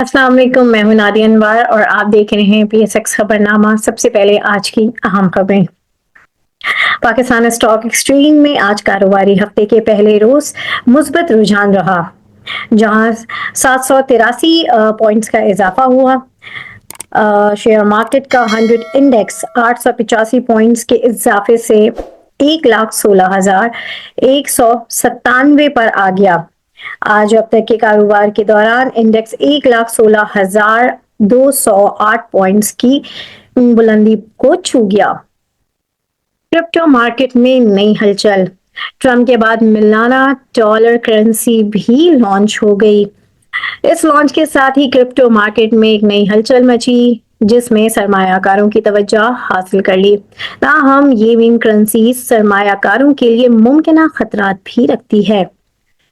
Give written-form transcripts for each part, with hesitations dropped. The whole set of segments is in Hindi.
अस्सलाम वालेकुम, मैं हूं नादिया अनवर और आप देख रहे हैं PSX खबरनामा। सबसे पहले आज की अहम खबरें। पाकिस्तान स्टॉक एक्सचेंज में आज कारोबारी हफ्ते के पहले रोज मुस्बत रुझान रहा, जहां 783 पॉइंट्स का इजाफा हुआ। शेयर मार्केट का 100 इंडेक्स 885 पॉइंट्स के इजाफे से 1,16,197 पर आ गया। आज अब तक के कारोबार के दौरान इंडेक्स 1,16,208 पॉइंट्स की बुलंदी को छू गया। क्रिप्टो मार्केट में नई हलचल। ट्रम्प के बाद मिलाना डॉलर करेंसी भी लॉन्च हो गई। इस लॉन्च के साथ ही क्रिप्टो मार्केट में एक नई हलचल मची, जिसमें सरमायाकारों की तवज्जो हासिल कर ली। ताहम ये मीम करेंसी सरमायाकारों के लिए मुमकिन खतरात भी रखती है।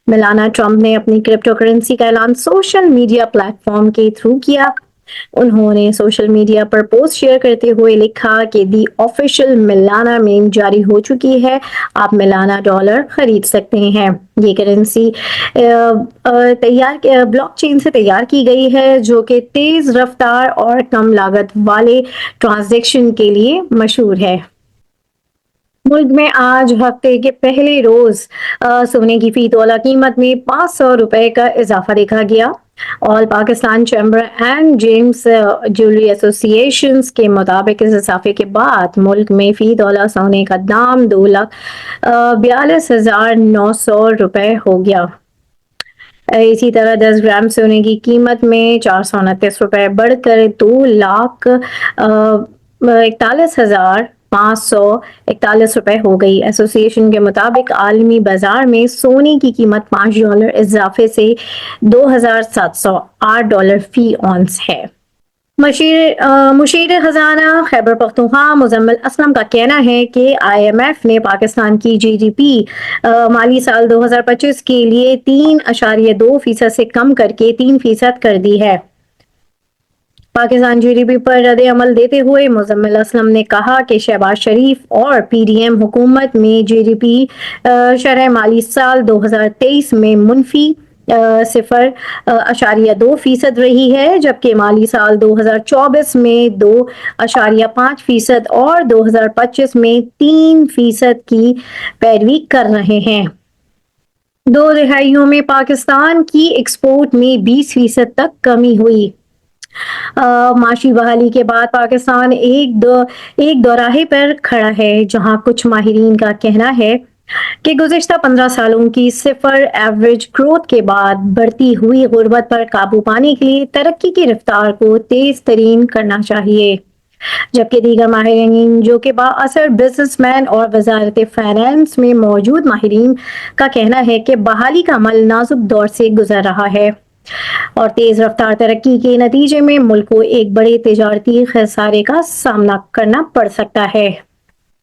मिलाना ट्रम्प ने अपनी क्रिप्टो करेंसी का ऐलान सोशल मीडिया प्लेटफॉर्म के थ्रू किया। उन्होंने सोशल मीडिया पर पोस्ट शेयर करते हुए लिखा कि दी ऑफिशियल मिलाना मीम जारी हो चुकी है, आप मिलाना डॉलर खरीद सकते हैं। ये करेंसी ब्लॉकचेन से तैयार की गई है, जो कि तेज रफ्तार और कम लागत वाले ट्रांजैक्शन के लिए मशहूर है। मुल्क में आज हफ्ते के पहले रोज सोने की फी तोला कीमत में 500 रुपए का इजाफा देखा गया। All Pakistan chamber and James jewellery association के मुताबिक इस इजाफे के बाद मुल्क में फी तोला सोने का दाम 2,42,900 रुपए हो गया। इसी तरह 10 ग्राम सोने की कीमत में 429 रुपए बढ़कर 2,41,541 रुपए हो गई। एसोसिएशन के मुताबिक आलमी बाजार में सोने की कीमत $5 इजाफे से $2,708 फी औंस है। मुशीर खजाना खैबर पख्तूनख्वा मुजम्मिल असलम का कहना है कि IMF ने पाकिस्तान की GDP माली साल 2025 के लिए 3.2% से कम करके 3% कर दी है। पाकिस्तान GDP पर रद्द अमल देते हुए मुजम्मिल असलम ने कहा कि शहबाज शरीफ और PDM हुकूमत में GDP शरह माली साल 2023 में मुनफी 0.2% रही है, जबकि माली साल 2024 में 2.5% और 2025 में 3% की पैरवी कर रहे हैं। 2 दिहाइयों में पाकिस्तान की एक्सपोर्ट में 20% तक कमी हुई। माशी बहाली के बाद पाकिस्तान एक दोराहे पर खड़ा है, जहां कुछ माहिरीन का कहना है कि गुज़िश्ता 15 सालों की सिफर एवरेज ग्रोथ के बाद बढ़ती हुई गुर्बत पर काबू पाने के लिए तरक्की की रफ्तार को तेज तरीन करना चाहिए। जबकि दीगर माहिरीन, जो कि बाअसर बिजनेसमैन और वजारत फाइनेंस में मौजूद माहिरीन का कहना है कि बहाली का अमल नाजुक दौर से गुजर रहा है और तेज रफ्तार तरक्की के नतीजे में मुल्क को एक बड़े तिजारती खसारे का सामना करना पड़ सकता है।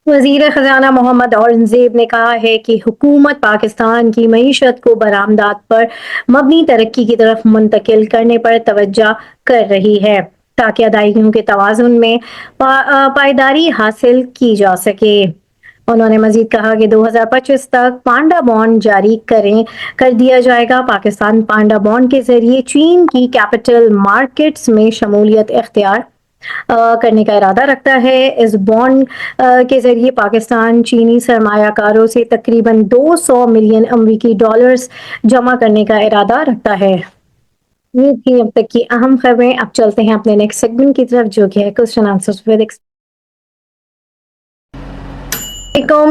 वजीर खजाना मोहम्मद औरंगजेब ने कहा है कि हुकूमत पाकिस्तान की मईशत को बरामदात पर मबनी तरक्की की तरफ मुंतकिल करने पर तवज्जो कर रही है, ताकि अदायगियों के तवाज़ुन में पायदारी हासिल की जा सके। उन्होंने मजीद कहा कि 2025 तक पांडा बॉन्ड जारी कर दिया जाएगा। पाकिस्तान पांडा बॉन्ड के जरिए चीन की कैपिटल मार्केट्स में शमूलियत इख्तियार करने का इरादा रखता है। इस बॉन्ड के जरिए पाकिस्तान चीनी सरमायाकारों से तकरीबन 200 मिलियन अमरीकी डॉलर्स जमा करने का इरादा रखता है। ये थी अब तक की अहम खबरें। अब चलते हैं अपने नेक्स्ट सेगमेंट की तरफ, जो कि है क्वेश्चन आंसर्स विद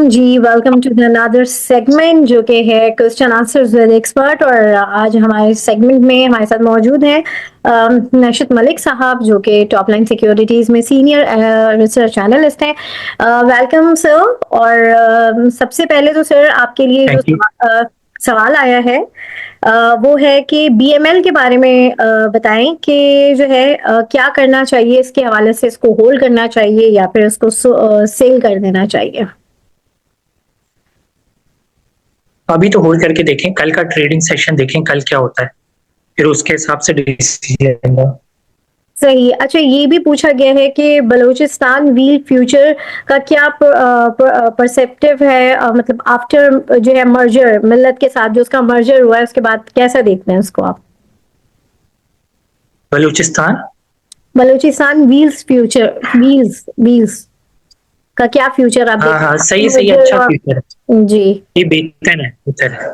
जी। वेलकम टू अनदर सेगमेंट, जो कि है क्वेश्चन आंसर्स विद एक्सपर्ट। और आज हमारे सेगमेंट में हमारे साथ मौजूद हैं नशत मलिक साहब, जो कि टॉप लाइन सिक्योरिटीज में सीनियर रिसर्च एनालिस्ट हैं। Welcome sir. और सबसे पहले तो सर आपके लिए जो सवाल आया है वो है कि BML के बारे में बताएं कि जो है क्या करना चाहिए इसके हवाले से। इसको होल्ड करना चाहिए या फिर इसको सेल कर देना चाहिए? अभी तो होल्ड करके देखें, कल का ट्रेडिंग सेशन देखें कल क्या होता है, फिर उसके हिसाब से डिसीजन। सही। अच्छा, ये भी पूछा गया है कि बलूचिस्तान व्हील फ्यूचर का क्या परसेप्टिव है, मतलब आफ्टर जो है मर्जर मिल्लत के साथ जो उसका मर्जर हुआ है उसके बाद कैसा देखते हैं उसको आप? Balochistan. Balochistan wheels future, wheels का क्या फ्यूचर आप हाँ हाँ, देखते सही सही, अच्छा हैं? फ्यूचर है, जी, ये बेहतर है।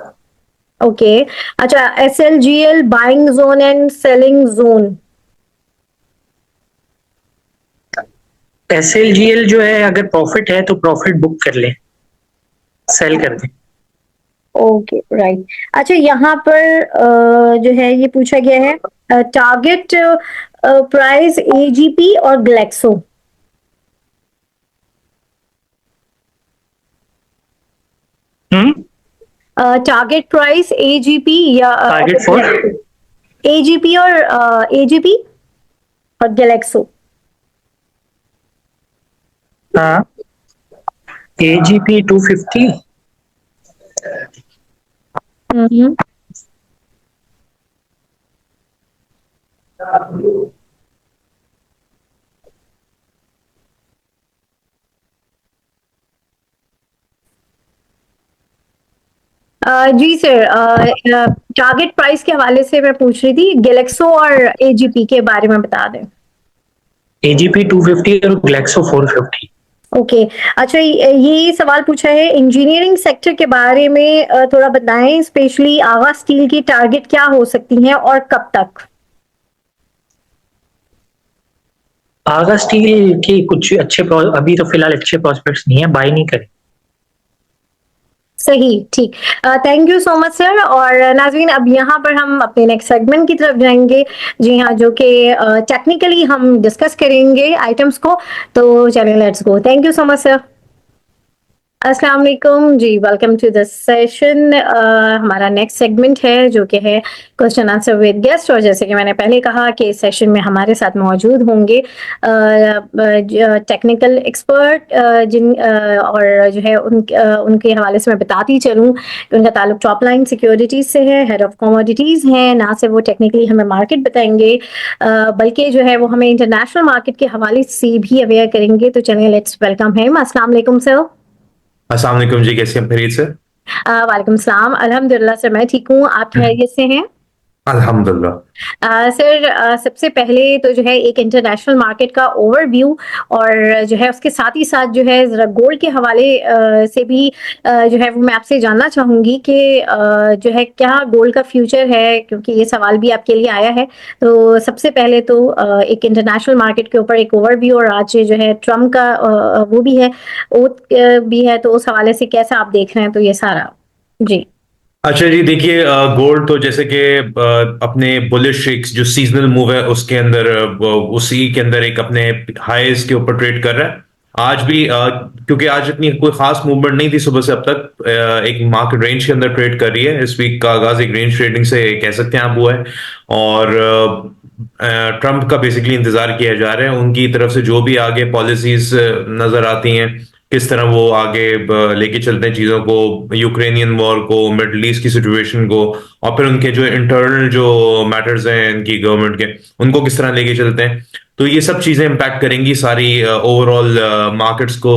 ओके। अच्छा, SLGL buying zone and selling zone. SLGL जो है, अगर प्रॉफिट है तो प्रॉफिट बुक कर ले, सेल कर दे। Okay, right. अच्छा, यहाँ पर जो है ये पूछा गया है टारगेट प्राइस AGP और ग्लेक्सो। हम्म। टारगेट प्राइस AGP या टारगेट फॉर। AGP और AGP और गैलेक्सो। हाँ, AGP 250। हम्म। जी सर, टारगेट प्राइस के हवाले से मैं पूछ रही थी, गैलेक्सो और AGP के बारे में बता दें। AGP 250 और ग्लेक्सो 450। ओके। अच्छा, ये सवाल पूछा है इंजीनियरिंग सेक्टर के बारे में, थोड़ा बताएं, स्पेशली आगा स्टील की टारगेट क्या हो सकती हैं और कब तक? आगा स्टील की कुछ अभी तो फिलहाल अच्छे प्रोस्पेक्ट्स नहीं है, बाय नहीं करें। सही, ठीक। Thank you so much sir. और नाज़रीन, अब यहाँ पर हम अपने नेक्स्ट सेगमेंट की तरफ जाएंगे। जी हाँ, जो कि टेक्निकली हम डिस्कस करेंगे आइटम्स को। तो चलिए, let's go. Thank you so much sir. अस्सलाम वालेकुम जी, वेलकम टू दिस सेशन। हमारा नेक्स्ट सेगमेंट है जो कि है क्वेश्चन आंसर विद गेस्ट। और जैसे कि मैंने पहले कहा कि इस सेशन में हमारे साथ मौजूद होंगे टेक्निकल एक्सपर्ट, और जो है उनके हवाले से मैं बताती चलूँ कि उनका ताल्लुक टॉप लाइन सिक्योरिटीज से है, हेड ऑफ कमोडिटीज़ हैं। ना सिर्फ वो टेक्निकली हमें मार्केट बताएंगे, बल्कि जो है वो हमें इंटरनेशनल मार्केट के हवाले से भी अवेयर करेंगे। तो चलिए, लेट्स वेलकम हिम। अस्सलाम वालेकुम सर। अस्सलाम वालेकुम जी, कैसे हैं खैरियत से? वालेकुम सलाम, अल्हम्दुलिल्लाह सर, मैं ठीक हूँ। आप खैरियत से हैं? अल्हम्दुलिल्लाह। सर, सबसे पहले तो जो है एक इंटरनेशनल मार्केट का ओवरव्यू, और जो है उसके साथ ही साथ जो है ज़रा गोल्ड के हवाले से भी जो है वो मैं आपसे जानना चाहूँगी कि जो है क्या गोल्ड का फ्यूचर है, क्योंकि ये सवाल भी आपके लिए आया है। तो सबसे पहले तो एक इंटरनेशनल मार्केट के ऊपर एक ओवरव्यू, और आज जो है ट्रम्प का वो भी है, ओथ भी है, तो उस हवाले से कैसा आप देख रहे हैं तो ये सारा? जी। अच्छा जी, देखिए, गोल्ड तो जैसे कि अपने बुलिश स्ट्रीक्स जो सीजनल मूव है उसके अंदर, उसी के अंदर एक अपने हाईज के ऊपर ट्रेड कर रहा है। आज भी क्योंकि आज इतनी कोई खास मूवमेंट नहीं थी सुबह से अब तक, एक मार्केट रेंज के अंदर ट्रेड कर रही है। इस वीक का आगाज एक रेंज ट्रेडिंग से कह सकते हैं आप हुआ है। और ट्रम्प का बेसिकली इंतजार किया जा रहा है, उनकी तरफ से जो भी आगे पॉलिसीज नजर आती हैं, किस तरह वो आगे लेके चलते हैं चीजों को, यूक्रेनियन वॉर को, मिडल ईस्ट की सिचुएशन को, और फिर उनके जो इंटरनल जो मैटर्स हैं इनकी गवर्नमेंट के, उनको किस तरह लेके चलते हैं। तो ये सब चीजें इम्पैक्ट करेंगी सारी ओवरऑल मार्केट्स को,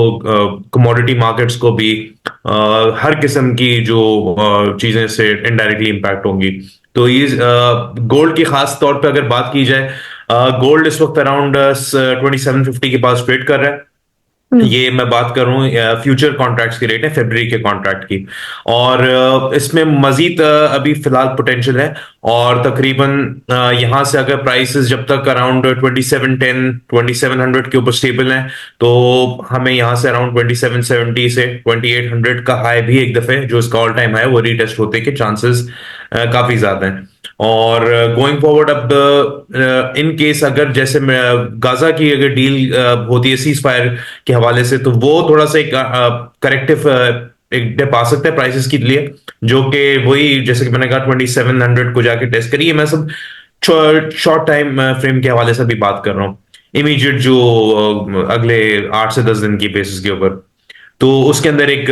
कमोडिटी मार्केट्स को भी। हर किस्म की जो चीजें से इनडायरेक्टली इम्पैक्ट होंगी। तो ये गोल्ड की खास तौर पे अगर बात की जाए, गोल्ड इस वक्त अराउंड 2750 के पास ट्रेड कर रहा है। ये मैं बात कर रहा हूँ फ्यूचर कॉन्ट्रैक्ट्स की रेट है, फरवरी के कॉन्ट्रैक्ट की। और इसमें मजीद अभी फिलहाल पोटेंशियल है। और तकरीबन यहाँ से अगर प्राइसेस जब तक अराउंड 2710 2700 के ऊपर स्टेबल हैं, तो हमें यहाँ से अराउंड 2770 से 2800 का हाई भी एक दफे जो इसका ऑल टाइम हाई वो रीटेस्ट होते के चांसेस काफी ज्यादा हैं। और गोइंग फॉरवर्ड, अब इन केस अगर जैसे गाजा की अगर डील होती है सीज फायर के हवाले से, तो वो थोड़ा सा एक करेक्टिव एक डिप आ सकता है प्राइसेस के लिए, जो कि वही जैसे कि मैंने कहा 2700 को जाके टेस्ट करिए। मैं सब शॉर्ट टाइम फ्रेम के हवाले से भी बात कर रहा हूँ, इमीडिएट जो अगले 8 से 10 दिन की बेसिस के ऊपर। तो उसके अंदर एक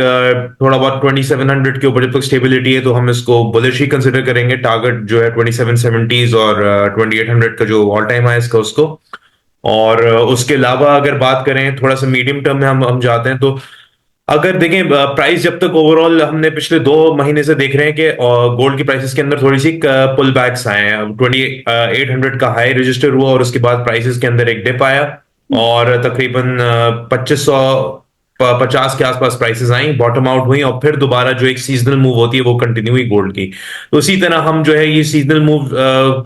थोड़ा बहुत 2700 के ऊपर जब तक स्टेबिलिटी है तो हम इसको बुलिश ही कंसिडर करेंगे। टारगेट जो है 2770s और 2800 का जो ऑल टाइम है इसका उसको। और उसके अलावा अगर बात करें थोड़ा सा मीडियम टर्म में हम जाते हैं, तो अगर देखें प्राइस जब तक ओवरऑल हमने पिछले 2 महीने से देख रहे हैं कि गोल्ड की प्राइसेस के अंदर थोड़ी सी पुल बैक्स आए हैं। 2800 का हाई रजिस्टर हुआ और उसके बाद प्राइसेस के अंदर एक डिप आया और तकरीबन 2550 के आसपास प्राइसेस आई, बॉटम आउट हुई और फिर दोबारा जो एक सीजनल मूव होती है वो कंटिन्यू हुई गोल्ड की। तो उसी तरह हम जो है ये सीजनल मूव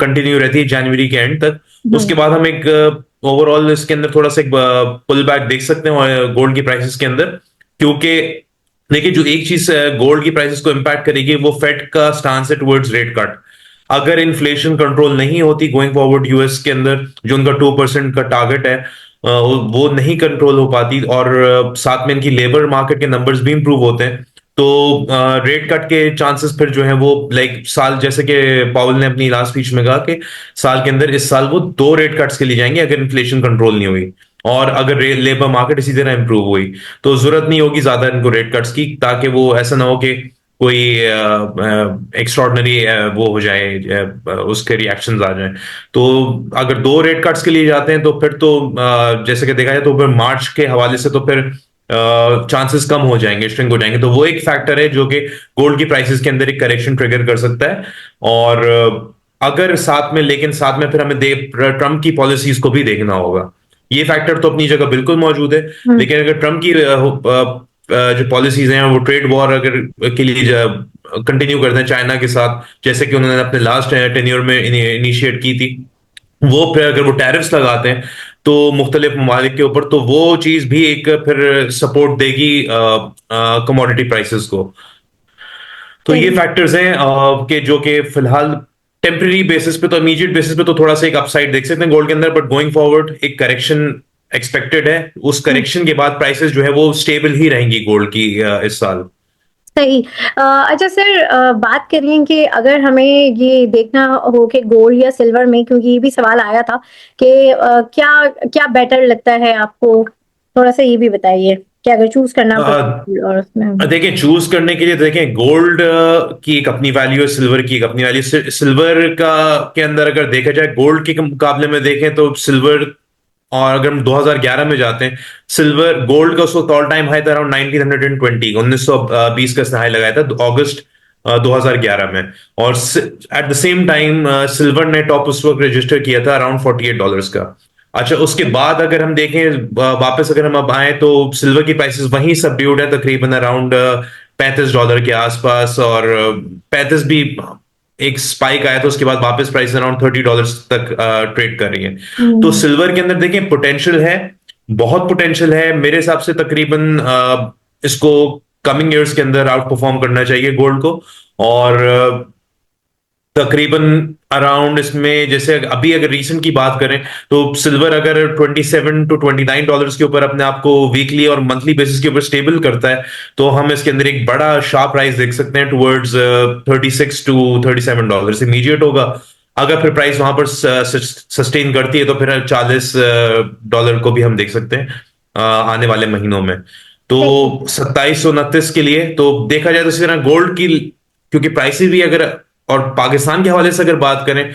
कंटिन्यू रहती है जनवरी के एंड तक। उसके बाद हम एक ओवरऑल इसके अंदर थोड़ा सा एक पुल बैक देख सकते हैं गोल्ड की प्राइसेस के अंदर, क्योंकि देखिए जो एक चीज गोल्ड की प्राइसेस को इम्पैक्ट करेगी वो फेड का स्टांस है टुवर्ड्स रेट कट। अगर इन्फ्लेशन कंट्रोल नहीं होती गोइंग फॉरवर्ड यूएस के अंदर, जो उनका 2% का टारगेट है वो नहीं कंट्रोल हो पाती और साथ में इनकी लेबर मार्केट के नंबर्स भी इंप्रूव होते हैं, तो रेट कट के चांसेस फिर जो है वो लाइक साल, जैसे कि पावल ने अपनी लास्ट स्पीच में कहा कि साल के अंदर इस साल वो 2 रेट कट्स के लिए जाएंगे अगर इन्फ्लेशन कंट्रोल नहीं हुई और अगर लेबर मार्केट इसी तरह इंप्रूव हुई तो जरूरत नहीं होगी ज्यादा इनको रेट कट्स की, ताकि वो ऐसा ना हो कि कोई एक्स्ट्रॉर्डनरी वो हो जाए, उसके रिएक्शंस आ जाएं। तो अगर 2 रेट कट्स के लिए जाते हैं तो फिर तो जैसे कि देखा जाए तो फिर मार्च के हवाले से तो फिर चांसेस कम हो जाएंगे, श्रिंक हो जाएंगे। तो वो एक फैक्टर है जो कि गोल्ड की प्राइसेस के अंदर एक करेक्शन ट्रिगर कर सकता है। और अगर साथ में, लेकिन साथ में फिर हमें ट्रम्प की पॉलिसीज को भी देखना होगा। ये फैक्टर तो अपनी जगह बिल्कुल मौजूद है, लेकिन अगर ट्रम्प की जो पॉलिसीज हैं वो ट्रेड वॉर अगर के लिए कंटिन्यू करते हैं चाइना के साथ, जैसे कि उन्होंने अपने लास्ट टेन्योर में इनिशिएट की थी, वो फिर अगर वो टैरिफ्स लगाते हैं तो मुख्तलिफ ममालिक के ऊपर, तो वो चीज भी एक फिर सपोर्ट देगी कमोडिटी प्राइसेस को। तो ये सही फैक्टर्स हैं कि जो कि फिलहाल टेम्परेरी बेसिस पे, तो इमीडिएट बेसिस पे तो थोड़ा सा एक अपसाइड देख सकते हैं गोल्ड के अंदर, बट गोइंग फॉरवर्ड एक करेक्शन एक्सपेक्टेड है। उस करेक्शन के बाद प्राइसेस जो है वो स्टेबल ही रहेंगी गोल्ड की इस साल। सही। अच्छा सर, बात करें कि अगर हमें ये देखना हो कि गोल्ड या सिल्वर में, क्योंकि ये भी सवाल आया था कि क्या क्या बेटर लगता है आपको, थोड़ा सा ये भी बताइए कि अगर चूज करना पड़े और उसमें। देखिए चूज करने के लिए देखें, गोल्ड की एक अपनी वैल्यू है, सिल्वर की एक अपनी वैल्यू। सिल्वर का के अंदर अगर देखा जाए गोल्ड के मुकाबले में देखें तो सिल्वर, और अगर हम 2011 में जाते हैं, सिल्वर गोल्ड का उस वक्त ऑल टाइम हाई था अराउंड 1920, 1920 का हाई लगाया था अगस्त 2011 में। और at the same time silver ने टॉप उस वक्त रजिस्टर किया था अराउंड $48 का। अच्छा, उसके बाद अगर हम देखें वापस अगर हम अब आए तो सिल्वर की प्राइसेस वहीं सबड्यूड है तकरीबन अराउंड $35 के आसपास, और 35 भी एक स्पाइक आया था, उसके बाद वापस प्राइस अराउंड $30 तक ट्रेड कर रही है। तो सिल्वर के अंदर देखें पोटेंशियल है, बहुत पोटेंशियल है मेरे हिसाब से। तकरीबन इसको कमिंग ईयर्स के अंदर आउट परफॉर्म करना चाहिए गोल्ड को। और तकरीबन अराउंड इसमें, जैसे अभी अगर रीसेंट की बात करें तो सिल्वर अगर $27 to $29 के ऊपर अपने आप को वीकली और मंथली बेसिस के ऊपर स्टेबल करता है तो हम इसके अंदर एक बड़ा शार्प राइज देख सकते हैं टुवर्ड्स $36 to $37 इमीडिएट होगा। अगर फिर प्राइस वहां पर सस्टेन करती है तो फिर $40 को भी हम देख सकते हैं आने वाले महीनों में। तो 2729 के लिए तो देखा जाए तो इसी तरह गोल्ड की, क्योंकि प्राइसेस भी अगर, और पाकिस्तान के हवाले से अगर बात करें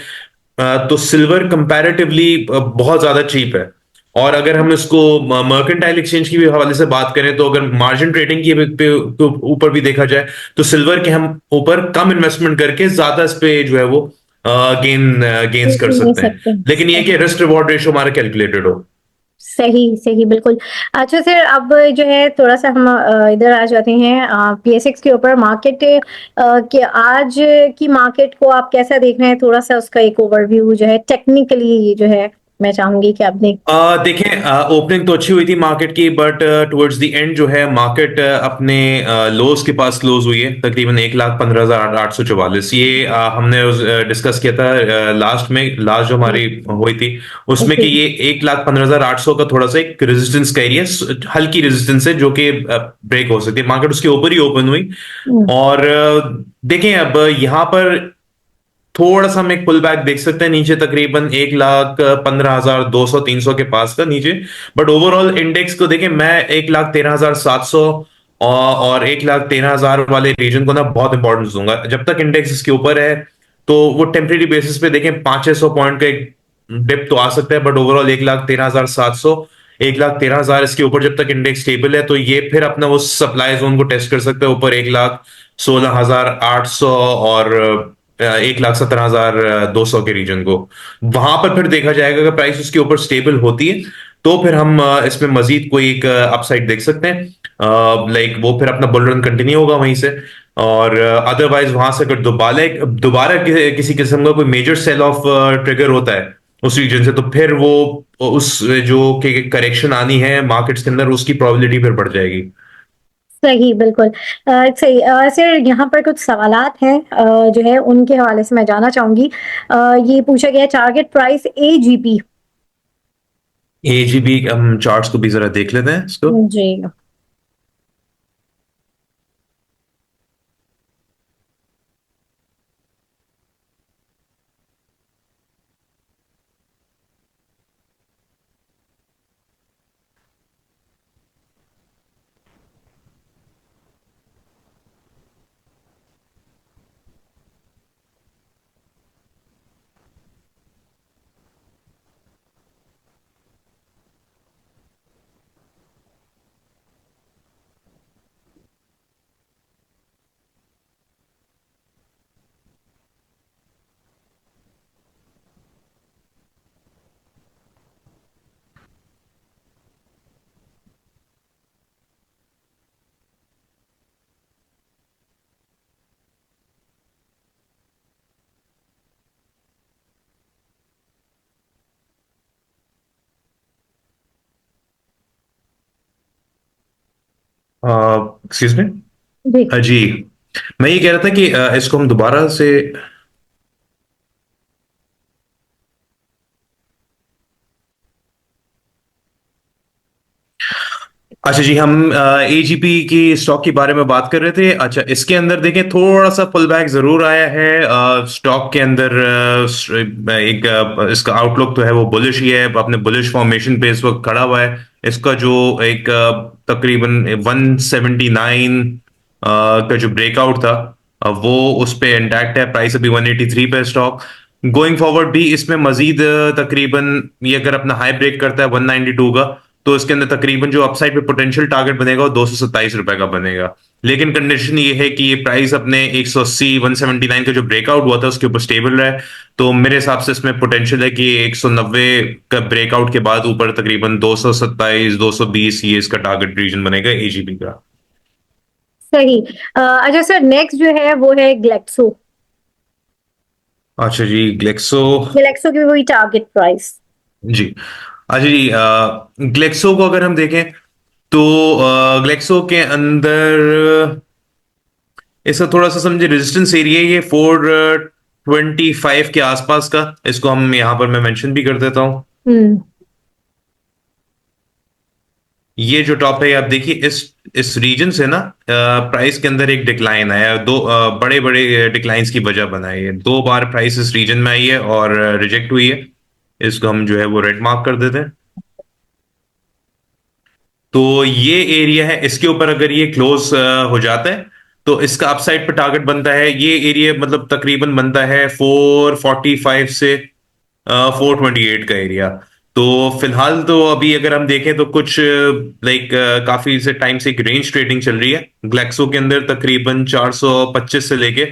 तो सिल्वर कंपैरेटिवली बहुत ज्यादा चीप है। और अगर हम इसको मर्केंटाइल एक्सचेंज की भी हवाले से बात करें तो अगर मार्जिन ट्रेडिंग के ऊपर भी देखा जाए तो सिल्वर के हम ऊपर कम इन्वेस्टमेंट करके ज्यादा इस पे जो है वो गेन्स कर ले सकते हैं, सकते हैं। लेकिन ये कि रिस्क रिवॉर्ड रेशो हमारा कैलकुलेटेड हो। सही सही, बिल्कुल। अच्छा सर, अब जो है थोड़ा सा हम इधर आ जाते हैं PSX के ऊपर। मार्केट के आज की मार्केट को आप कैसा देख रहे हैं, थोड़ा सा उसका एक ओवरव्यू जो है टेक्निकली जो है मैं चाहूंगी कि आप देख। देखें ओपनिंग तो अच्छी हुई थी मार्केट की, बट टुवर्ड्स द एंड जो है मार्केट अपने लोज के पास क्लोज हुई है तकरीबन 1,15,844। ये हमने डिस्कस किया था लास्ट जो हमारी हुई थी उसमें कि ये 1,15,800 का थोड़ा सा एक रेजिस्टेंस का एरिया, हल्की रेजिस्टेंस है जो कि ब्रेक हो सकती है। मार्केट उसके ऊपर ही ओपन हुई और देखें अब यहाँ पर थोड़ा सा हम एक पुल बैक देख सकते हैं नीचे तकरीबन 1,15,200 300 के पास का नीचे। बट ओवरऑल इंडेक्स को देखें, मैं 1,13,700 और 1,13,000 वाले रीजन को ना बहुत इंपॉर्टेंस दूंगा। जब तक इंडेक्स इसके ऊपर है तो वो टेम्परेरी बेसिस पे देखें 500-600 पॉइंट का एक डिप तो आ सकता है, बट ओवरऑल 1,13,700 1,13,000 इसके ऊपर जब तक इंडेक्स स्टेबल है तो ये फिर अपना उस सप्लाई जोन को टेस्ट कर सकता है, ऊपर 1,16,800 और 1,17,200 के रीजन को। वहां पर फिर देखा जाएगा अगर प्राइस उसके ऊपर स्टेबल होती है तो फिर हम इसमें मजीद कोई एक अपसाइड देख सकते हैं। लाइक वो फिर अपना बुल रन कंटिन्यू होगा वहीं से। और अदरवाइज वहां से अगर दोबारा दोबारा किसी किस्म का कोई मेजर सेल ऑफ ट्रिगर होता है उस रीजन से, तो फिर वो उस जो करेक्शन आनी है मार्केट्स के अंदर उसकी प्रोबेबिलिटी फिर बढ़ जाएगी। सही, बिल्कुल। सही। सर, यहाँ पर कुछ सवालात हैं जो है उनके हवाले से मैं जानना चाहूंगी। ये पूछा गया है, टारगेट प्राइस एजीपी। एजीबी हम चार्ट्स को भी जरा देख लेते हैं इसको। जी। Excuse me. जी। जी, मैं ये कह रहा था कि इसको हम दोबारा से। अच्छा जी, हम एजीपी की स्टॉक के बारे में बात कर रहे थे। अच्छा, इसके अंदर देखें थोड़ा सा पुल बैक जरूर आया है स्टॉक के अंदर। एक इसका आउटलुक तो है वो बुलिश ही है, अपने बुलिश फॉर्मेशन पे इस वक्त खड़ा हुआ है। इसका जो एक तकरीबन 179 का जो ब्रेकआउट था वो उस पे इंटैक्ट है। प्राइस अभी 183 पे स्टॉक। गोइंग फॉरवर्ड भी इसमें मजीद तकरीबन ये अगर अपना हाई ब्रेक करता है 192 का, तो इसके अंदर तकरीबन जो अपसाइड पे पोटेंशियल टारगेट बनेगा वो 227 रुपए का बनेगा। लेकिन कंडीशन ये है कि ये प्राइस अपने 180 179 का जो ब्रेकआउट हुआ था उसके ऊपर स्टेबल रहा है। तो मेरे हिसाब से इसमें पोटेंशियल है कि 190 का ब्रेकआउट के बाद ऊपर तकरीबन 227 220 ये इसका टारगेट रीजन बनेगा एजीबी का। सही। अच्छा सर, नेक्स्ट जो है वो है ग्लेक्सो। अच्छा जी, ग्लेक्सो। ग्लेक्सो की भी वही टारगेट प्राइस। जी। अच्छा जी, ग्लेक्सो को अगर हम देखें तो ग्लेक्सो के अंदर इसका थोड़ा सा समझे रेजिस्टेंस एरिया ये 425 के आसपास का, इसको हम यहां पर मैं मेंशन भी कर देता हूं। हम्म। ये जो टॉप है आप देखिए, इस रीजन से ना प्राइस के अंदर एक डिक्लाइन आया, दो बड़े बड़े डिक्लाइंस की वजह बनाई है। दो बार प्राइस इस रीजन में आई है और रिजेक्ट हुई है। इसको हम जो है वो रेड मार्क कर देते हैं। तो ये एरिया है, इसके ऊपर अगर ये क्लोज हो जाता है तो इसका अपसाइड पे टारगेट बनता है। ये एरिया मतलब तकरीबन बनता है 445 से 428 का एरिया। तो फिलहाल तो अभी अगर हम देखें तो कुछ लाइक काफी से टाइम से एक रेंज ट्रेडिंग चल रही है ग्लैक्सो के अंदर, तकरीबन 425 से लेके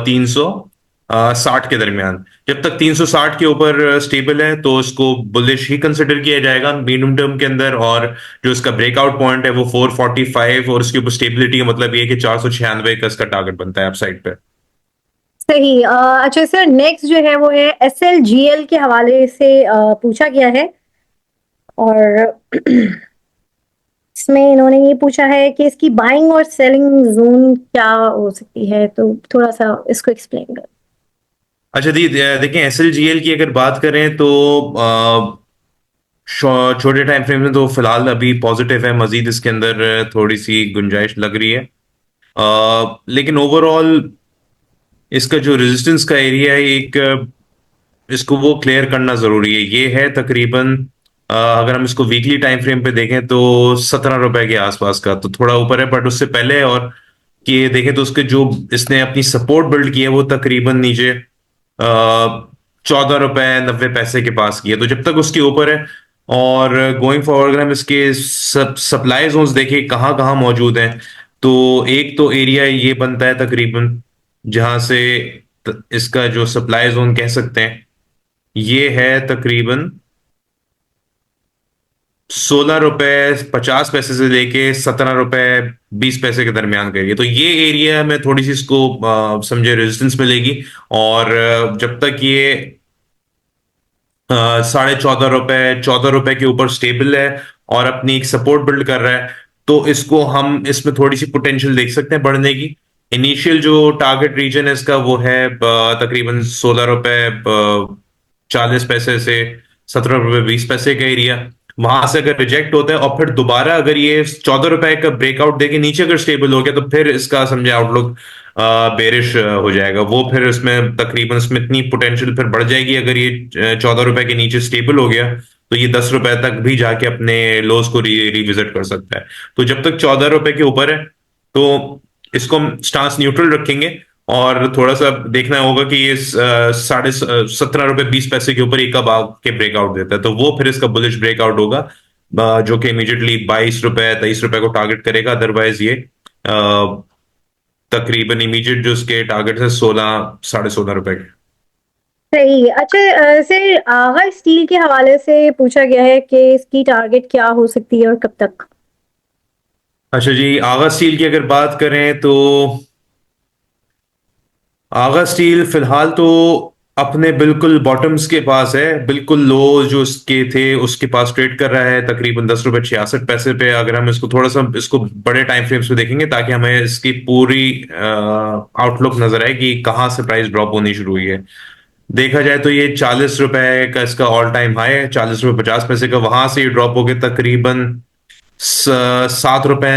360 के दरमियान। जब तक 360 के ऊपर स्टेबल है तो इसको बुलिश ही कंसिडर किया जाएगा मीडियम टर्म के अंदर। और जो इसका ब्रेकआउट पॉइंट है वो 445 और इसके ऊपर स्टेबिलिटी का मतलब ये है कि 496 का इसका टारगेट बनता है अपसाइड पे। सही। अच्छा सर, नेक्स्ट जो है वो है एसएलजीएल के हवाले से पूछा गया है। और इसमें इन्होंने ये पूछा है कि इसकी बाइंग और सेलिंग जोन क्या हो सकती है, तो थोड़ा सा इसको एक्सप्लेन कर। अच्छा दी, देखें एसएलजीएल की अगर बात करें तो छोटे टाइम फ्रेम में तो फिलहाल अभी पॉजिटिव है, मजीद इसके अंदर थोड़ी सी गुंजाइश लग रही है। लेकिन ओवरऑल इसका जो रेजिस्टेंस का एरिया है एक इसको वो क्लियर करना जरूरी है। ये है तकरीबन अगर हम इसको वीकली टाइम फ्रेम पे देखें तो 17 रुपए के आसपास का, तो थोड़ा ऊपर है बट उससे पहले और कि देखें तो उसके जो इसने अपनी सपोर्ट बिल्ड की है वो तकरीबन नीचे 14 रुपए 90 पैसे के पास की है। तो जब तक उसके ऊपर है और गोइंग फॉरवर्ड अगर हम इसके सप्लाई जोन्स देखें कहाँ कहाँ मौजूद हैं, तो एक तो एरिया ये बनता है तकरीबन जहां से इसका जो सप्लाई जोन कह सकते हैं ये है तकरीबन 16 रुपए 50 पैसे से लेके 17 रुपए 20 पैसे के दरमियान का एरिया। तो ये एरिया में थोड़ी सी इसको समझे रेजिस्टेंस मिलेगी। और जब तक ये 14.5 रुपए 14 रुपए के ऊपर स्टेबल है और अपनी एक सपोर्ट बिल्ड कर रहा है, तो इसको हम इसमें थोड़ी सी पोटेंशियल देख सकते हैं बढ़ने की। इनिशियल जो टारगेट रीजन है इसका वो है तकरीबन 16 रुपए 40 पैसे से 17 रुपए 20 पैसे का एरिया। वहां से अगर रिजेक्ट होता है और फिर दोबारा अगर ये 14 रुपए का ब्रेकआउट देके नीचे अगर स्टेबल हो गया, तो फिर इसका समझे आउटलुक बेरिश हो जाएगा। वो फिर इसमें तकरीबन इसमें इतनी पोटेंशियल फिर बढ़ जाएगी अगर ये 14 रुपए के नीचे स्टेबल हो गया, तो ये 10 रुपए तक भी जाके अपने लोस को रिविजिट कर सकता है। तो जब तक 14 रुपए के ऊपर है तो इसको हम स्टांस न्यूट्रल रखेंगे और थोड़ा सा देखना होगा कि ये 17.5 रुपए 20 पैसे के ऊपर ये कब आके ब्रेकआउट देता है, तो वो फिर इसका बुलिश ब्रेकआउट होगा जो कि इमीडिएटली 22 रुपए 23 रुपए को टारगेट करेगा। अदरवाइज ये तकरीबन इमीडिएट जो उसके टारगेट है 16 साढ़े 16 रुपए के। सही। अच्छा सर, आगा स्टील के हवाले से पूछा गया है कि इसकी टारगेट क्या हो सकती है और कब तक? अच्छा जी, आगा स्टील की अगर बात करें तो आगा स्टील फिलहाल तो अपने बिल्कुल बॉटम्स के पास है, बिल्कुल लो जो उसके थे उसके पास ट्रेड कर रहा है तकरीबन 10 रुपए 66 पैसे पे। अगर हम इसको थोड़ा सा इसको बड़े टाइम फ्रेम्स पे देखेंगे ताकि हमें इसकी पूरी आउटलुक नजर आए कि कहाँ से प्राइस ड्रॉप होनी शुरू हुई है। देखा जाए तो ये 40 रुपए का इसका ऑल टाइम हाई है, 40 रुपए 50 पैसे का। वहां से ये ड्रॉप हो गया तकरीबन 7 रुपए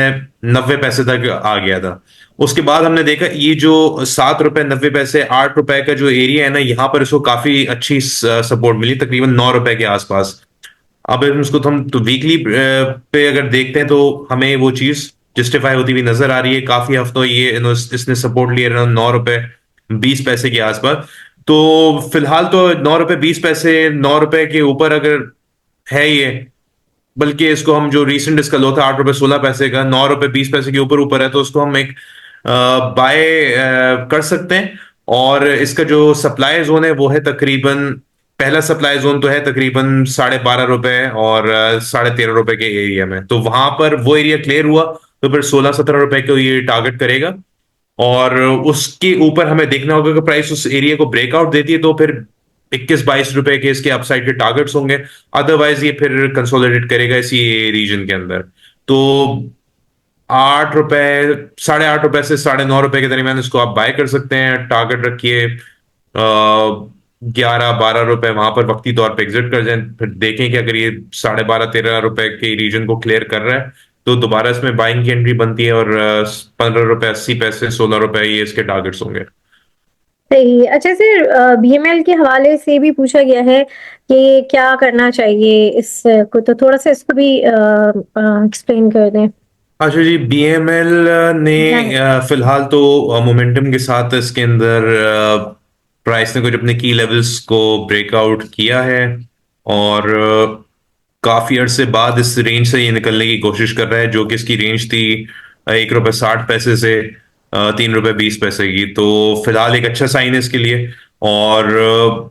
90 पैसे तक आ गया था। उसके बाद हमने देखा ये जो 7 रुपए 90 पैसे 8 रुपए का जो एरिया है ना, यहाँ पर इसको काफी अच्छी सपोर्ट मिली तकरीबन 9 रुपए के आसपास। अब इसको तो हम तो वीकली पे अगर देखते हैं तो हमें वो चीज जस्टिफाई होती हुई नजर आ रही है। काफी हफ्तों ये इसने सपोर्ट लिया 9 रुपए 20 पैसे के आसपास। तो फिलहाल तो 9 रुपए 20 पैसे 9 रुपए के ऊपर अगर है ये, बल्कि इसको हम जो रिसेंट इसका लो था 8 रुपए 16 पैसे का 9 रुपए 20 पैसे के ऊपर ऊपर है, तो उसको हम एक बाय कर सकते हैं। और इसका जो सप्लाई जोन है वो है तकरीबन पहला सप्लाई जोन तो है तकरीबन 12.5 रुपए और 13.5 रुपए के एरिया में। तो वहां पर वो एरिया क्लियर हुआ तो फिर 16 17 रुपए को ये टारगेट करेगा। और उसके ऊपर हमें देखना होगा कि प्राइस उस एरिया को ब्रेकआउट देती है तो फिर 21 22 रुपए के इसके अपसाइड के टारगेट्स होंगे। अदरवाइज ये फिर कंसोलिडेट करेगा इसी रीजन के अंदर। तो 8 रुपए 8.5 रुपए से 9.5 रुपए के दरमियान इसको आप बाय कर सकते हैं। टारगेट रखिए 11 12 रुपए, वहां पर वक्ती तौर पे एग्जिट कर जाए। फिर देखें कि अगर ये 12.5 13 रुपए के रीजन को क्लियर कर रहा है तो दोबारा इसमें बाइंग की एंट्री बनती है और 15 रुपए 80 पैसे 16 रुपए ये इसके टारगेट्स होंगे। सही। अच्छा सर, बीएमएल के हवाले से भी पूछा गया है कि क्या करना चाहिए इसको, तो थोड़ा सा इसको भी एक्सप्लेन कर दें। अच्छा जी, बीएमएल ने फिलहाल तो मोमेंटम के साथ इसके अंदर प्राइस ने कुछ अपने की लेवल्स को ब्रेकआउट किया है और काफी अरसे बाद इस रेंज से ये निकलने की कोशिश कर रहा है जो कि इसकी रेंज थी 1 रुपए 60 पैसे से 3 रुपए 20 पैसे की। तो फिलहाल एक अच्छा साइन है इसके लिए। और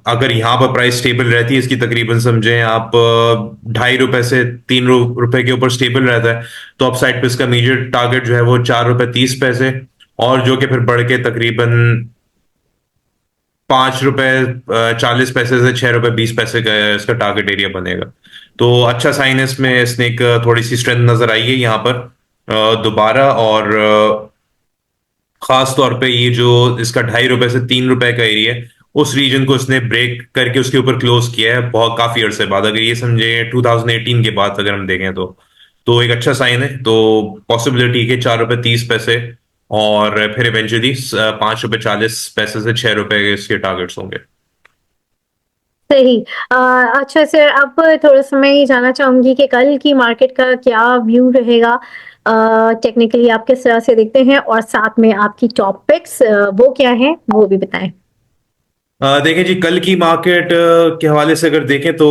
अगर यहाँ पर प्राइस स्टेबल रहती है इसकी तकरीबन समझें आप 2.5 रुपए से 3 रुपए के ऊपर स्टेबल रहता है, तो अप साइड पे इसका इमीडिएट टारगेट जो है वो 4 रुपए 30 पैसे और जो कि फिर बढ़ के तकरीबन 5 रुपए 40 पैसे से 6 रुपए 20 पैसे का इसका टारगेट एरिया बनेगा। तो अच्छा साइन है इसमें, इसने एक थोड़ी सी स्ट्रेंथ नजर आई है यहाँ पर दोबारा। और खास तौर पे ये जो इसका 2.5 रुपए से 3 रुपए का एरिया है उस रीजन को इसने ब्रेक करके उसके ऊपर क्लोज किया है बहुत काफी अरसे बाद। अगर ये समझे 2018 के बाद अगर हम देखें तो एक अच्छा साइन है। तो पॉसिबिलिटी के 4 रुपए 30 पैसे और फिर इवेंचुअली 5 रुपए 40 पैसे से 6 रुपए इसके टारगेट्स होंगे। सही। अच्छा सर, अब थोड़ा सा मैं ये जानना चाहूंगी कि कल की मार्केट का क्या व्यू रहेगा। टेक्निकली आप किस तरह से देखते हैं और साथ में आपकी टॉप पिक्स वो क्या है वो भी बताएं। देखें जी, कल की मार्केट के हवाले से अगर देखें तो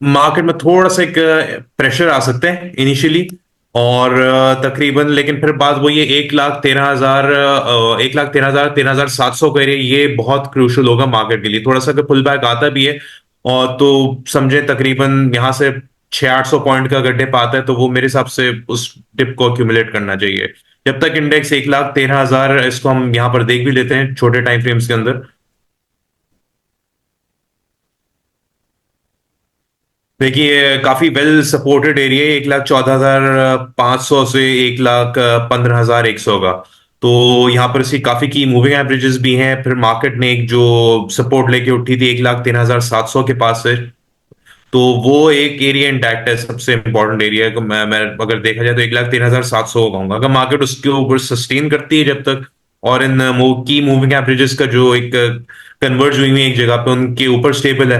मार्केट में थोड़ा सा एक प्रेशर आ सकते हैं इनिशियली, और तकरीबन, लेकिन फिर बात वही है, 1,13,000, 1,13,000, 13,700 का एरिया, ये बहुत क्रूशल होगा मार्केट के लिए। थोड़ा सा अगर पुल बैक आता भी है और तो समझे तकरीबन यहाँ से 600-800 पॉइंट का अगर डिप आता है, तो वो मेरे हिसाब से उस डिप को अक्यूमुलेट करना चाहिए। जब तक इंडेक्स 1,13,000, इसको हम यहाँ पर देख भी लेते हैं छोटे टाइम फ्रेम्स के अंदर। देखिए काफी वेल सपोर्टेड एरिया है, 1,14,500 से 1,15,100 का। तो यहाँ पर इसकी काफी की मूविंग एवरेजेस भी हैं। फिर मार्केट ने एक जो सपोर्ट लेके उठी थी 1,13,700 के पास से, तो वो एक एरिया इंटैक्ट है, सबसे इंपॉर्टेंट एरिया है। मैं अगर देखा जाए तो 1,13,700 कहूंगा। अगर मार्केट उसके ऊपर सस्टेन करती है जब तक, और इन की मूविंग एवरेजेस का जो एक कन्वर्ज हुई हुई एक जगह पे उनके ऊपर स्टेबल है,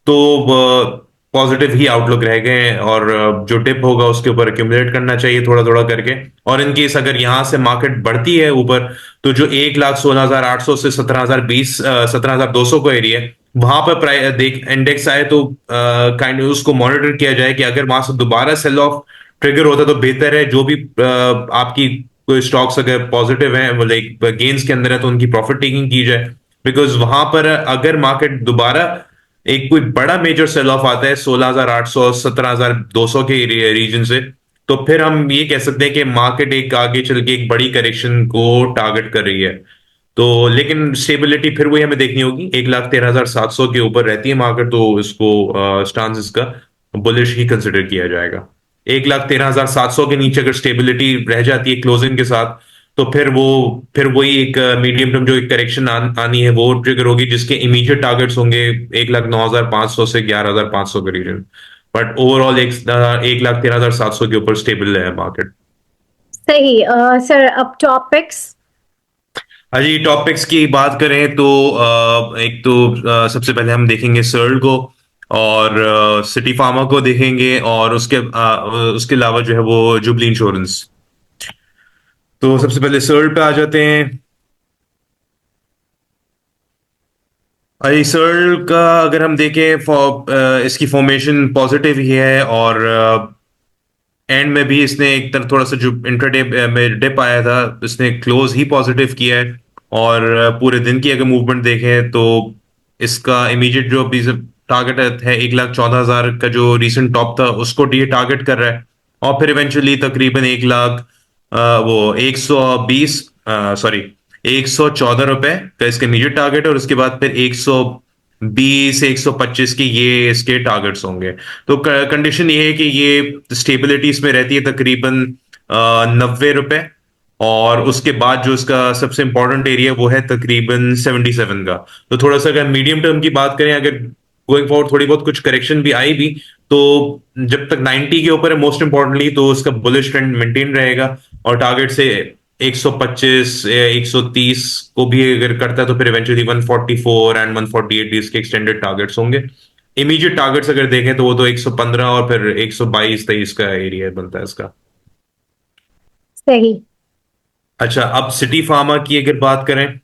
तो पॉजिटिव ही आउटलुक रह गए हैं। और जो डिप होगा उसके ऊपर एक्यूमुलेट करना चाहिए थोड़ा थोड़ा करके। और इन केस अगर यहाँ से मार्केट बढ़ती है ऊपर, तो जो 1,16,800 से 17,200 का एरिया है, वहां पर देख इंडेक्स आए तो काइंड उसको मॉनिटर किया जाए कि अगर वहां से दोबारा सेल ऑफ ट्रिगर होता है तो बेहतर है। जो भी आपकी कोई स्टॉक्स अगर पॉजिटिव है, लाइक गेन्स के अंदर है, तो उनकी प्रॉफिट टेकिंग की जाए। बिकॉज वहां पर अगर मार्केट दोबारा एक कोई बड़ा मेजर सेल ऑफ आता है 16,800 17,200 के रीजन से, तो फिर हम ये कह सकते हैं कि मार्केट एक आगे चल के एक बड़ी करेक्शन को टारगेट कर रही है। तो लेकिन स्टेबिलिटी फिर वही हमें देखनी होगी, 1,13,700 के ऊपर रहती है मार्केट, तो इसको स्टांस इसका बुलिश ही कंसिडर किया जाएगा। 1,13,700 के नीचे अगर स्टेबिलिटी रह जाती है क्लोजिंग के साथ, तो फिर वही एक मीडियम टर्म जो एक करेक्शन आनी है वो ट्रिगर होगी, जिसके इमीडिएट टारगेट्स होंगे 1,09,500 से 11,500 के रीजन। बट ओवरऑल 1,13,700 के ऊपर स्टेबल है मार्केट। सही। सर अब टॉपिक्स। अजी टॉपिक्स की बात करें तो एक तो सबसे पहले हम देखेंगे सर्ल को, और सिटी फार्मा को देखेंगे, और उसके अलावा जो है वो जुबली इंश्योरेंस। तो सबसे पहले सर्ल पे आ जाते हैं। अजी सर्ल का अगर हम देखें, इसकी फॉर्मेशन पॉजिटिव ही है, और एंड में भी इसने एक तरह थोड़ा सा जो इंट्राडे में डिप आया था, इसने क्लोज ही पॉजिटिव किया है। और पूरे दिन की अगर मूवमेंट देखें तो इसका इमीडिएट जो अभी टारगेट है 1,14,000 का, जो रिसेंट टॉप था उसको ये टारगेट कर रहा है। और फिर इवेंचुअली तकरीबन 1,20 सॉरी 114 रुपए का इसका इमीडिएट टारगेट है, और उसके बाद फिर 120 से 125 की ये इसके टारगेट्स होंगे। तो कंडीशन ये है कि ये स्टेबिलिटी इसमें रहती है तकरीबन 90 रुपए, और उसके बाद जो इसका सबसे इंपॉर्टेंट एरिया वो है तकरीबन 77 का। तो थोड़ा सा अगर मीडियम टर्म की बात करें, अगर गोइंग फॉरवर्ड थोड़ी बहुत कुछ करेक्शन भी आई भी, तो जब तक 90 के ऊपर है मोस्ट इंपॉर्टेंटली, तो उसका बुलिश ट्रेंड मेंटेन रहेगा। और टारगेट से 125 130 को भी अगर करता है, तो फिर इवेंचुअली 144 एंड 148 इसके एक्सटेंडेड टारगेट्स होंगे। इमीडिएट टारगेट्स अगर देखें तो वो तो 115 और फिर 122-23 का एरिया बनता है इसका। सही। अच्छा, अब सिटी फार्मा की अगर बात करें,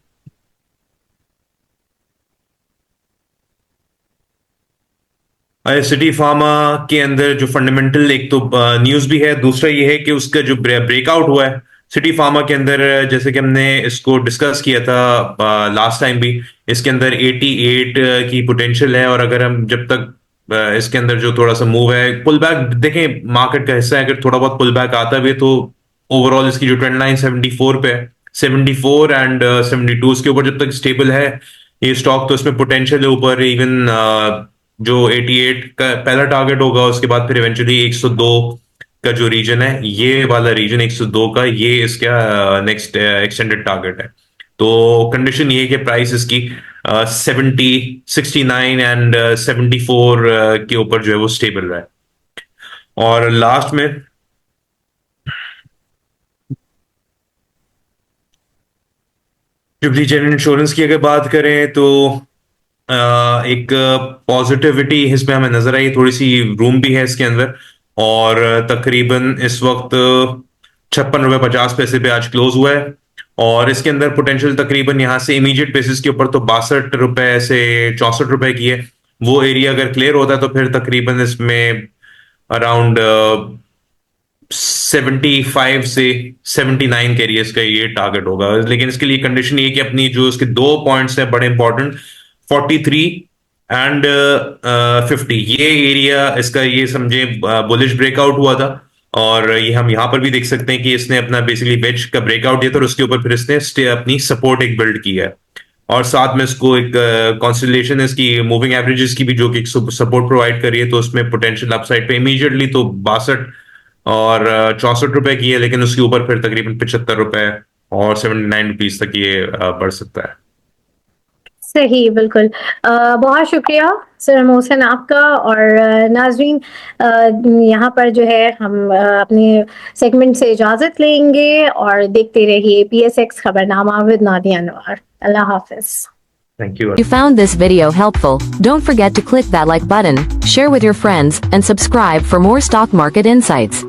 सिटी फार्मा के अंदर जो फंडामेंटल एक तो न्यूज भी है, दूसरा ये है कि उसका जो ब्रेकआउट हुआ है सिटी फार्मा के अंदर, जैसे कि हमने इसको डिस्कस किया था लास्ट टाइम भी, इसके अंदर 88 की पोटेंशियल है। और अगर हम जब तक इसके अंदर जो थोड़ा सा मूव है, पुल बैक देखें, मार्केट का हिस्सा है, अगर थोड़ा बहुत पुल बैक आता भी है, तो ओवरऑल इसकी जो ट्रेंड लाइन 74 पे है, 74 एंड 72 के ऊपर जब तक स्टेबल है ये स्टॉक, तो इसमें पोटेंशियल है ऊपर। इवन जो 88 का पहला टारगेट होगा, उसके बाद फिर इवेंचुअली 102 का जो रीजन है, ये वाला रीजन 102 का, ये इसका नेक्स्ट एक्सटेंडेड टारगेट है। तो कंडीशन ये है कि प्राइस इसकी 70 69 एंड 74 के ऊपर जो है वो स्टेबल रहा है। और लास्ट में जुबली जेनरल इंश्योरेंस की अगर बात करें, तो एक पॉजिटिविटी इसमें हमें नजर आई, थोड़ी सी रूम भी है इसके अंदर। और तकरीबन इस वक्त 56 रुपये 50 पैसे पे आज क्लोज हुआ है। और इसके अंदर पोटेंशियल तकरीबन यहाँ से इमीडिएट बेसिस के ऊपर तो 62 रुपए से 64 रुपए की है। वो एरिया अगर क्लियर होता है तो फिर तकरीबन इसमें अराउंड 75 से 79 कैरियर्स का ये टारगेट होगा। लेकिन इसके लिए कंडीशन ये कि अपनी जो इसके 2 पॉइंट्स हैं बड़े इंपॉर्टेंट, 43 एंड 50, ये एरिया इसका ये समझे बुलिश ब्रेकआउट हुआ था। और ये हम यहाँ पर भी देख सकते हैं कि इसने अपना बेसिकली वेज का ब्रेकआउट दिया था और उसके ऊपर फिर इसने अपनी सपोर्ट एक बिल्ड की है। और साथ में इसको एक कॉन्स्टलेशन इसकी मूविंग एवरेजेस की भी जो कि सपोर्ट प्रोवाइड कर रही है, तो उसमें पोटेंशियल अपसाइड पे इमीडिएटली तो 62 और 64 रुपए की है, लेकिन उसके ऊपर फिर तकरीबन 75 रुपए और 79 रुपीज तक ये बढ़ सकता है। सही, बिल्कुल। बहुत शुक्रिया सर मोहसिन आपका। और नाजरीन, यहाँ पर जो है हम अपने सेगमेंट से इजाजत लेंगे और देखते रहिए PSX खबरनामा विद नादिया अनवर। अल्लाह हाफिज। Thank you. If you found this video helpful, don't forget to click that like button, share with your friends, and subscribe for more stock market insights.